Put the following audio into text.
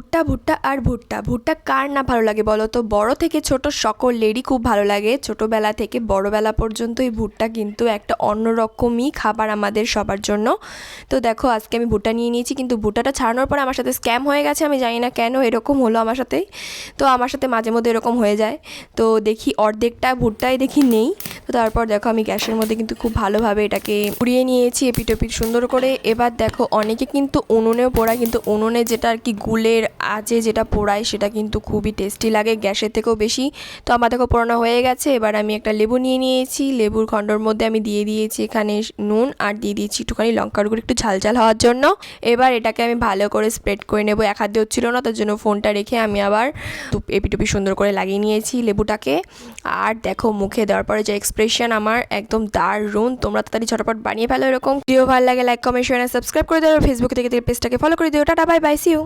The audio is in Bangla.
ভুট্টা ভুট্টা আর ভুট্টা ভুট্টা কার না ভালো লাগে বলো তো? বড় থেকে ছোট সকলেরই খুব ভালো লাগে। ছোটবেলা থেকে বড়বেলা পর্যন্ত এই ভুট্টা কিন্তু একটা অন্যরকমই খাবার আমাদের সবার জন্য। তো দেখো আজকে আমি ভুট্টা নিয়ে নিয়েছি, কিন্তু ভুট্টাটা ছাড়ানোর পর আমার সাথে স্ক্যাম হয়ে গেছে। আমি জানি না কেন এরকম হলো আমার সাথে। তো আমার সাথে মাঝে মধ্যে এরকম হয়ে যায়। তো দেখি অর্ধেকটা ভুট্টাই দেখি নেই। তো তারপর দেখো আমি গ্যাসের মধ্যে কিন্তু খুব ভালোভাবে এটাকে পুড়িয়ে নিয়েছি এপিটোপিট সুন্দর করে। এবার দেখো অনেকে কিন্তু উনুনেও পোড়ায়, কিন্তু উনুনে যেটা আর কি গুলের আঁচে যেটা পোড়ায় সেটা কিন্তু খুবই টেস্টি লাগে গ্যাসের থেকেও বেশি। তো আমার দেখো পোড়ানো হয়ে গেছে। এবার আমি একটা লেবু নিয়ে নিয়েছি, লেবুর খণ্ডর মধ্যে আমি দিয়ে দিয়েছি এখানে নুন, আর দিয়ে দিয়েছি একটুখানি লঙ্কার গুঁড়ো একটু ঝাল ঝাল হওয়ার জন্য। এবার এটাকে আমি ভালো করে স্প্রেড করে নেবো। এক হাত দিয়ে হচ্ছিল না, তার জন্য ফোনটা রেখে আমি আবার এপিটুপি সুন্দর করে লাগিয়ে নিয়েছি লেবুটাকে। আর দেখো মুখে দেওয়ার পরে যে এক্সপ্রেশন আমার একদম দারুণ। তোমরা তাড়াতাড়ি ঝটপট বানিয়ে ফেলো এরকম। ভিডিও ভালো লাগে লাইক কমেন্ট শেয়ার সাবস্ক্রাইব করে দিও। ফেসবুক থেকে পেজটাকে ফলো করে দিও। Tata bye bye, see you.